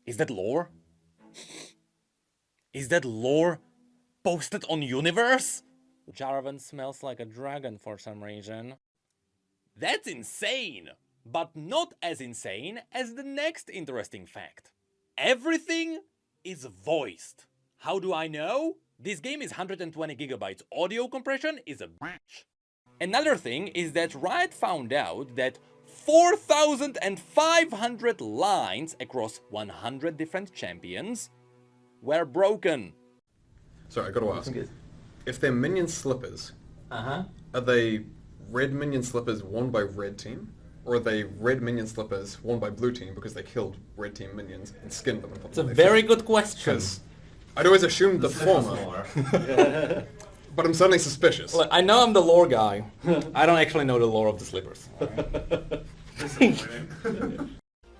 Is that lore? Is that lore posted on Universe? Jarvan smells like a dragon for some reason. That's insane! But not as insane as the next interesting fact. Everything is voiced. How do I know? This game is 120 gigabytes. Audio compression is a bitch. Another thing is that Riot found out that 4,500 lines across 100 different champions were broken. Sorry, I gotta ask. If they're minion slippers, are they red minion slippers worn by red team? Or are they red minion slippers worn by blue team because they killed red team minions and skinned them and put It's them a on their very feet? good question. Because I'd always assumed the former, but I'm suddenly suspicious. Look, I know I'm the lore guy. I don't actually know the lore of the slippers.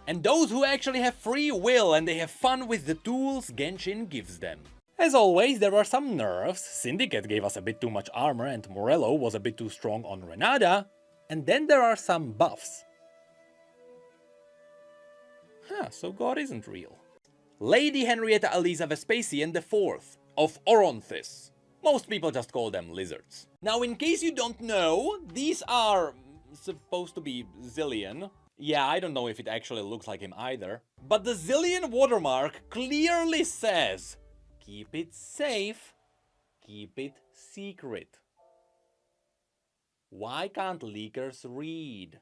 And those who actually have free will and they have fun with the tools Genshin gives them. As always, there are some nerfs. Syndicate gave us a bit too much armor and Morello was a bit too strong on Renata. And then there are some buffs. So God isn't real. Lady Henrietta Elisa Vespasian IV of Oronthis. Most people just call them lizards. Now, in case you don't know, these are supposed to be Zillion. Yeah, I don't know if it actually looks like him either. But the Zillion watermark clearly says, keep it safe, keep it secret. Why can't leakers read?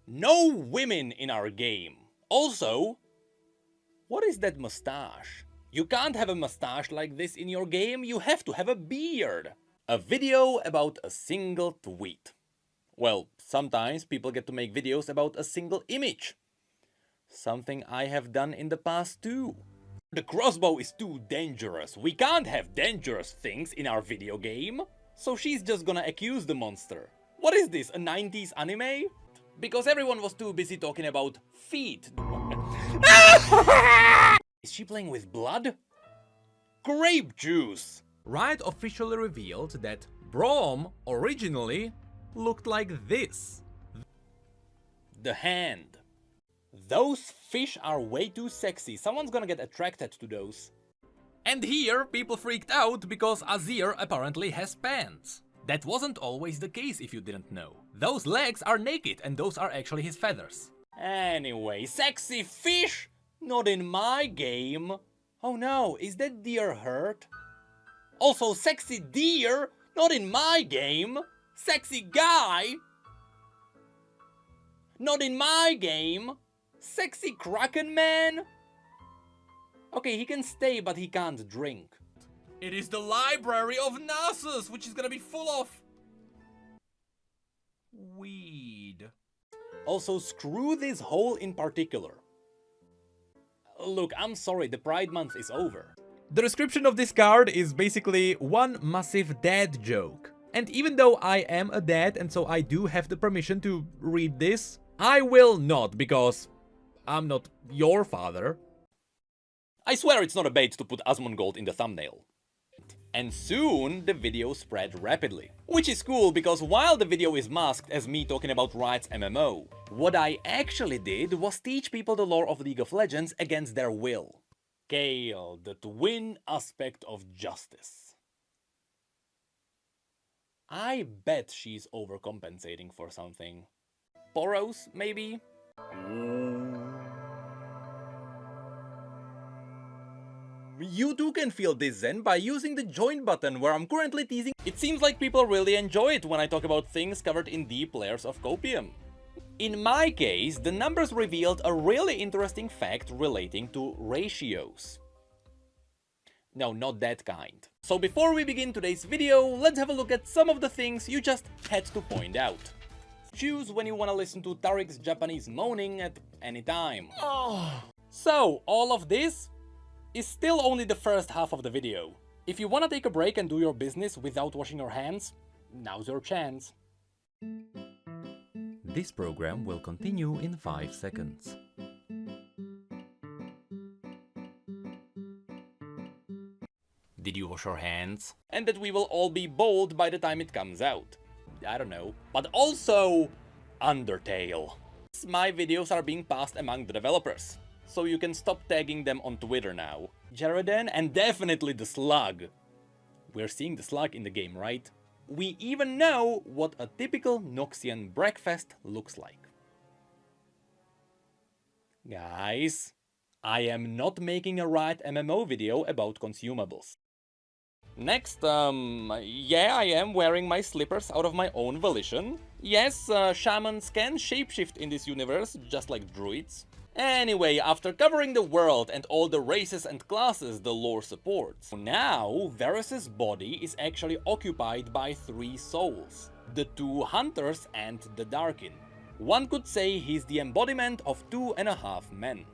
No women in our game. Also, what is that mustache? You can't have a mustache like this in your game, you have to have a beard. A video about a single tweet. Well, sometimes people get to make videos about a single image. Something I have done in the past too. The crossbow is too dangerous. We can't have dangerous things in our video game. So she's just gonna accuse the monster. What is this, a 90s anime? Because everyone was too busy talking about feet. Is she playing with blood? Grape juice! Riot officially revealed that Braum originally looked like this. The hand. Those fish are way too sexy. Someone's gonna get attracted to those. And here, people freaked out because Azir apparently has pants. That wasn't always the case if you didn't know. Those legs are naked and those are actually his feathers. Anyway, sexy fish? Not in my game. Oh no, is that deer hurt? Also, sexy deer? Not in my game. Sexy guy? Not in my game. Sexy Kraken man? Okay, he can stay, but he can't drink. It is the library of Nasus, which is gonna be full of weed. Also, screw this hole in particular. Look, I'm sorry, the Pride Month is over. The description of this card is basically one massive dad joke. And even though I am a dad and so I do have the permission to read this, I will not because I'm not your father. I swear it's not a bait to put Asmongold in the thumbnail. And soon the video spread rapidly. Which is cool because while the video is masked as me talking about Riot's MMO, what I actually did was teach people the lore of League of Legends against their will. Kayle, the twin aspect of justice. I bet she's overcompensating for something. Poros, maybe? You too can feel this zen by using the join button where I'm currently teasing. It seems like people really enjoy it when I talk about things covered in deep layers of copium. In my case, the numbers revealed a really interesting fact relating to ratios. No, not that kind. So before we begin today's video, let's have a look at some of the things you just had to point out. Choose when you want to listen to Tariq's Japanese moaning at any time. So, all of this is still only the first half of the video. If you want to take a break and do your business without washing your hands, now's your chance. This program will continue in 5 seconds. Did you wash your hands? And that we will all be bald by the time it comes out. I don't know. But also, Undertale. My videos are being passed among the developers. so you can stop tagging them on Twitter now. Jaredon and definitely the Slug. We're seeing the Slug in the game, right? We even know what a typical Noxian breakfast looks like. Guys, I am not making a Riot MMO video about consumables. Next, yeah, I am wearing my slippers out of my own volition. Yes, shamans can shapeshift in this universe, just like druids. Anyway, after covering the world and all the races and classes the lore supports, now Varus's body is actually occupied by 3 souls. The 2 hunters and the Darkin. One could say he's the embodiment of 2.5 men.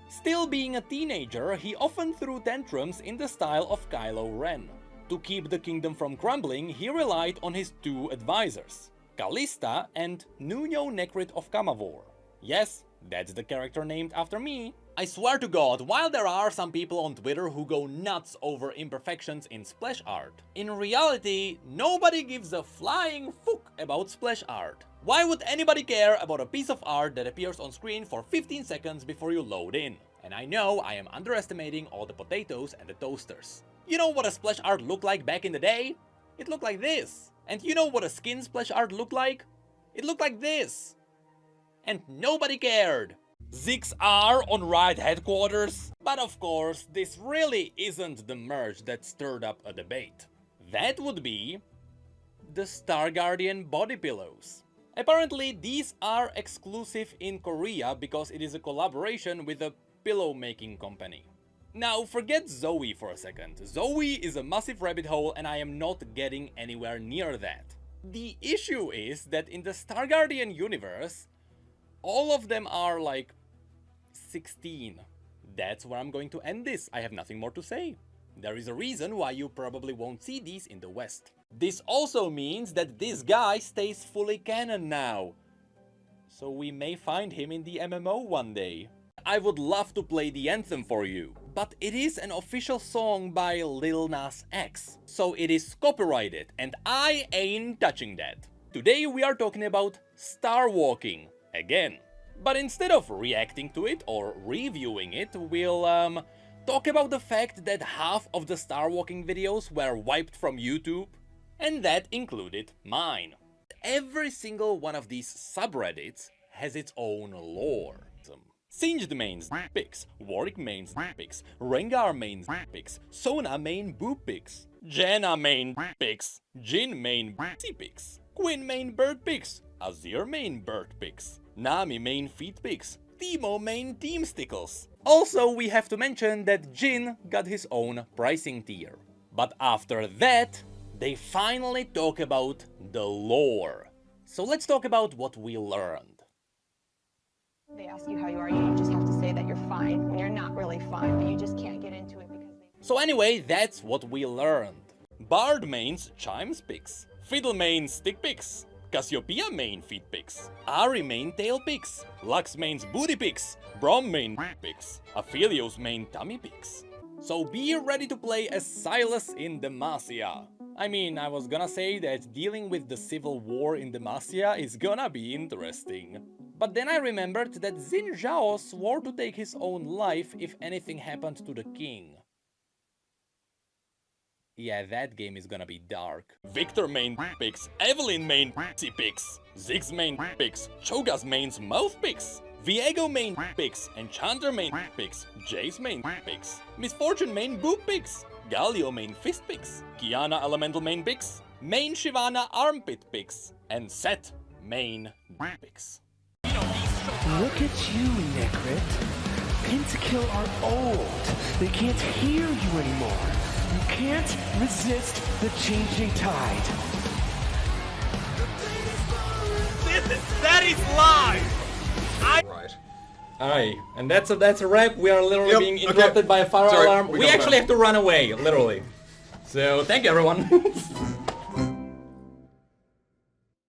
Still being a teenager, he often threw tantrums in the style of Kylo Ren. To keep the kingdom from crumbling, he relied on his 2 advisors, Callista and Nuno Necrit of Camavor. Yes, that's the character named after me. I swear to God, while there are some people on Twitter who go nuts over imperfections in splash art, in reality, nobody gives a flying fuck about splash art. Why would anybody care about a piece of art that appears on screen for 15 seconds before you load in? And I know I am underestimating all the potatoes and the toasters. You know what a splash art looked like back in the day? It looked like this. And you know what a skin splash art looked like? It looked like this. And nobody cared. Ziggs are on Riot headquarters, but of course this really isn't the merge that stirred up a debate. That would be the Star Guardian body pillows. Apparently these are exclusive in Korea because it is a collaboration with a pillow making company. Now forget Zoe for a second. Zoe is a massive rabbit hole and I am not getting anywhere near that. The issue is that in the Star Guardian universe, all of them are like 16. That's where I'm going to end this. I have nothing more to say. There is a reason why you probably won't see these in the West. This also means that this guy stays fully canon now. So we may find him in the MMO one day. I would love to play the anthem for you, but it is an official song by Lil Nas X, so it is copyrighted and I ain't touching that. Today we are talking about Star Walking again. But instead of reacting to it or reviewing it, we'll talk about the fact that half of the Star Walking videos were wiped from YouTube, and that included mine. Every single one of these subreddits has its own lore. Singed mains pics, Warwick mains pics, Rengar mains pics, Sona main boob pics, Janna main pics, Jhin main booty pics, Quinn main bird pics, Azir main bird pics, Nami main feet pics, Teemo main team stickles. Also, we have to mention that Jhin got his own pricing tier. But after that, they finally talk about the lore. So let's talk about what we learned. They ask you how you are, you just have to say that you're fine when you're not really fine, but you just can't get into it because they... So anyway, that's what we learned. Bard mains chimes picks, Fiddle main stick picks, Cassiopeia main feet picks, Ahri main tail picks, Lux main's booty picks, Braum main picks, Aphelios main tummy picks. So be ready to play as Silas in Demacia. I mean, I was gonna say that dealing with the civil war in Demacia is gonna be interesting. But then I remembered that Xin Zhao swore to take his own life if anything happened to the king. Yeah, that game is gonna be dark. Victor main picks, Evelyn main picks, Ziggs main picks, Cho'Gath's main's mouth picks, Viego main picks, Enchanter main picks, Jace main picks, Misfortune main boob picks, Galio main fist picks, Kiana elemental main picks, main Shyvana armpit picks, and Set main picks. Look at you, Necrit. Pentakill are old. They can't hear you anymore. You can't resist the changing tide. That is live! Right. Alright, and that's a wrap. We are literally Yep, being okay. interrupted by a fire Sorry, alarm. we We got actually that. have to run away, literally. So, thank you everyone.